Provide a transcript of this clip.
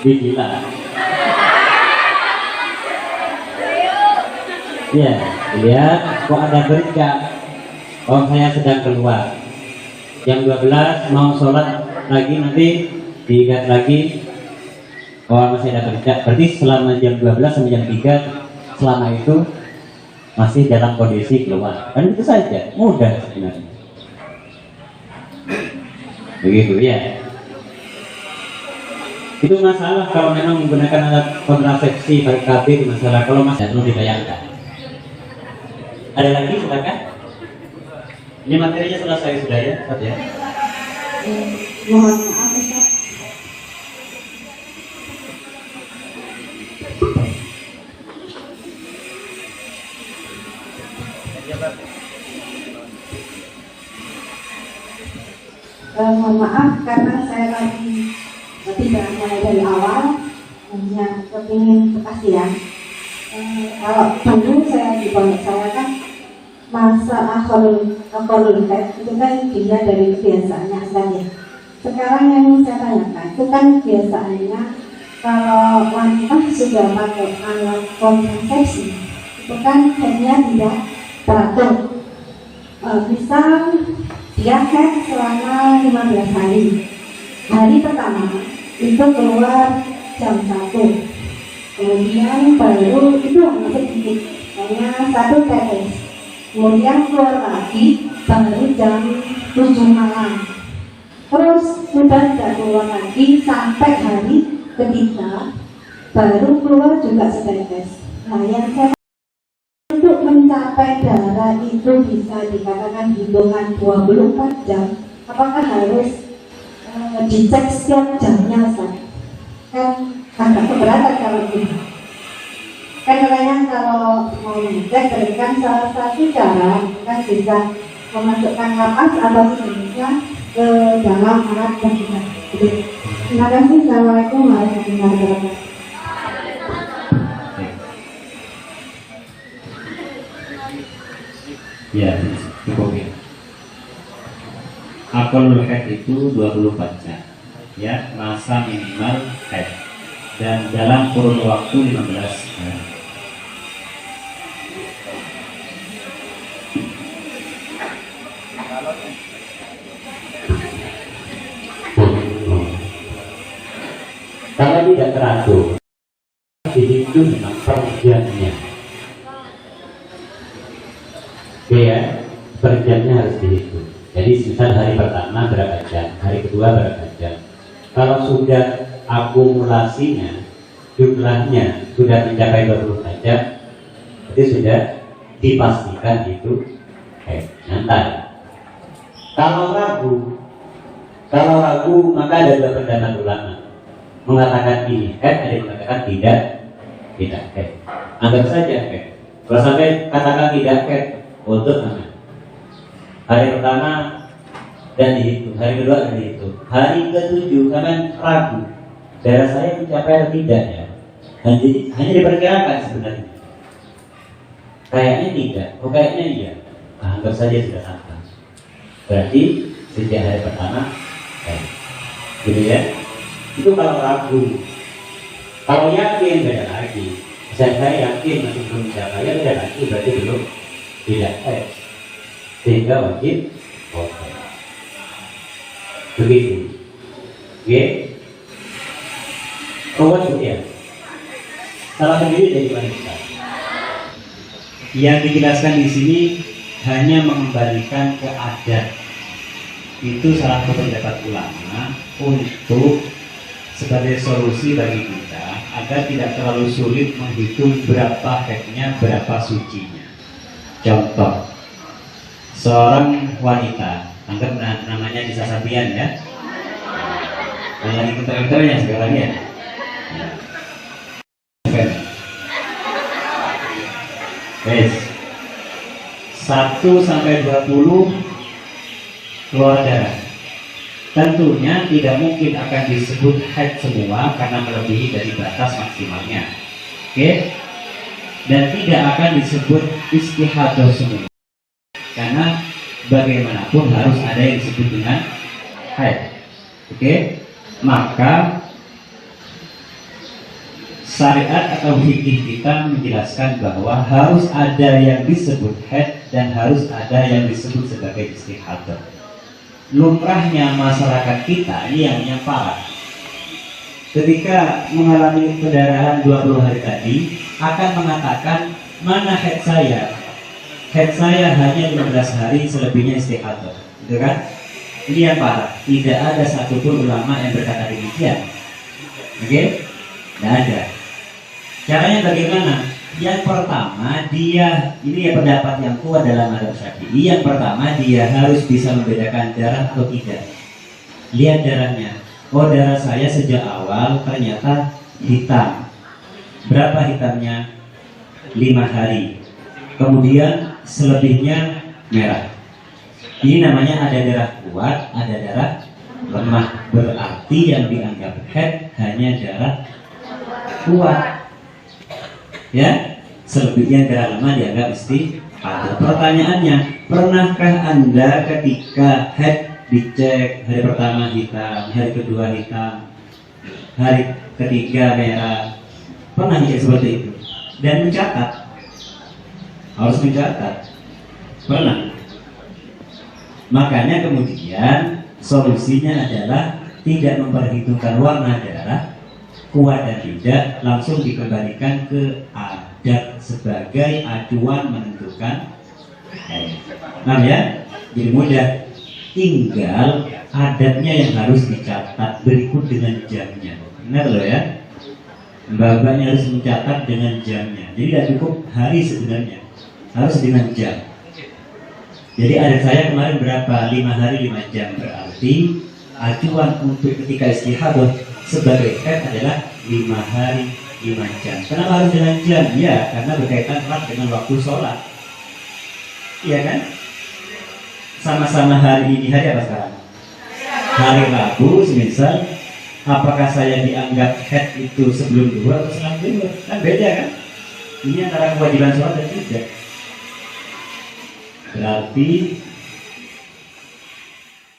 Gila. Ya, lihat kok ada berita. Oh, saya sedang keluar. Jam 12 mau sholat lagi, nanti diingat lagi. Oh, masih ada berita. Berarti selama jam 12 sampai jam 3, selama itu masih dalam kondisi keluar. Kan itu saja, mudah sebenarnya. Begitu ya. Itu masalah kalau memang menggunakan alat kontrasepsi KB itu masalah. Kalau masih perlu dibayangkan. Ada lagi, silakan. Ini materinya selesai sudah ya, Ustaz ya. Mohon maaf Ustaz. Mohon maaf karena saya lagi tidak mulai dari awal, hanya kepingin kepastian. Kalau dulu saya di pondok saya kan masa akhirul itu kan dilihat dari kebiasaannya saja. Sekarang yang saya tanyakan itu kan kebiasaannya kalau wanita sudah pakai alat kontrasepsi itu kan headnya tidak teratur. Misal dia head selama 15 hari. Hari pertama itu keluar jam 1, kemudian baru itu hanya sedikit, hanya 1 tetes, kemudian keluar lagi baru jam 7 malam, terus sudah tidak keluar lagi sampai hari ketiga baru keluar juga setetes. Nah, yang saya untuk mencapai darah itu bisa dikatakan hitungan 24 jam, apakah harus dicek setiap jamnya Ustaz? Kan agak keberatan kalau gitu. Kan katanya kalau mau ngecek berikan salah satu cara kan bisa memasukkan kapas atau sejenisnya ke dalam alat yang kita. Terima kasih. Assalamualaikum warahmatullahi wabarakatuh. Ya, cukup ya. Akolul head itu 24 jam ya, masa minimal head dan dalam kurun waktu 15 hari. Kalau tidak teratur dihitung dengan per jamnya. Oke ya, per jamnya harus dihitung. Jadi misal hari pertama berapa jam, hari kedua berapa jam. Kalau sudah akumulasinya, jumlahnya sudah mencapai 24 jam, berarti sudah dipastikan itu nyantai. Kalau ragu maka ada dua pendapat ulama mengatakan ini ada yang mengatakan tidak anggap saja kalau sampai katakan tidak untuk mana? Hari pertama dan dihitung, hari kedua dan dihitung, hari ke-7 kalian ragu darah saya mencapai atau tidak ya, hanya diperkirakan sebenarnya, kayaknya tidak, kayaknya iya, anggap saja sudah sampai, berarti sejak hari pertama gitu ya. Itu kalau ragu. Kalau yakin beda lagi. Saya yakin masih belum mencapai, ya beda lagi, berarti belum tidak sehingga wajib begitu. Oke, ruwet ya. Salah sendiri dari wanita. Yang dijelaskan di sini hanya mengembalikan ke adat. Itu salah satu pendapat ulama untuk sebagai solusi bagi kita agar tidak terlalu sulit menghitung berapa headnya, berapa sucinya. Contoh, seorang wanita, anggap namanya Disa Sabian ya, yang lagi ketua-ketuanya sekarang ya. 1 sampai 20 keluar darah. Tentunya tidak mungkin akan disebut haid semua karena melebihi dari batas maksimalnya. Oke? Dan tidak akan disebut istihadah semua. Karena bagaimanapun harus ada yang disebut dengan haid. Oke? Maka syariat atau fikih kita menjelaskan bahwa harus ada yang disebut haid dan harus ada yang disebut sebagai istihadah. Lumrahnya masyarakat kita ini yang parah. Ketika mengalami pendarahan 20 hari tadi akan mengatakan mana haid saya? Haid saya hanya 15 hari, selebihnya istihadah. Gitu kan? Ini yang parah. Tidak ada satupun ulama yang berkata demikian. Oke? Tidak ada. Caranya bagaimana? Yang pertama dia, ini ya pendapat yang kuat dalam mazhab Syafi'i. Yang pertama dia harus bisa membedakan darah atau tidak. Lihat darahnya. Oh, darah saya sejak awal ternyata hitam. Berapa hitamnya? 5 hari. Kemudian selebihnya merah. Ini namanya ada darah kuat, ada darah lemah. Berarti yang dianggap haid hanya darah kuat. Ya, selebihnya darah lemah dianggap istihadah. Pertanyaannya, pernahkah Anda ketika haid dicek hari pertama hitam, hari kedua hitam, hari ketiga merah, pernah dicek seperti itu? Dan mencatat, harus mencatat, pernah. Makanya kemudian solusinya adalah tidak memperhitungkan warna darah, kuat dan tidak, langsung dikembalikan ke adat sebagai acuan menentukan haid. Nah ya, jadi mudah. Tinggal adatnya yang harus dicatat berikut dengan jamnya. Benar loh ya, mbak-mbaknya harus mencatat dengan jamnya. Jadi tidak cukup hari sebenarnya, harus dengan jam. Jadi adat saya kemarin berapa? 5 hari 5 jam. Berarti acuan untuk ketika istihadah sebagai haid adalah 5 hari 5 jam. Kenapa harus dengan jam? Ya, karena berkaitan erat dengan waktu sholat. Iya kan? Sama-sama hari ini, hari apa sekarang? Hari Rabu, semisal. Apakah saya dianggap haid itu sebelum duhur atau setelah duhur? Kan beda kan? Ini antara kewajiban sholat dan tidak. Berarti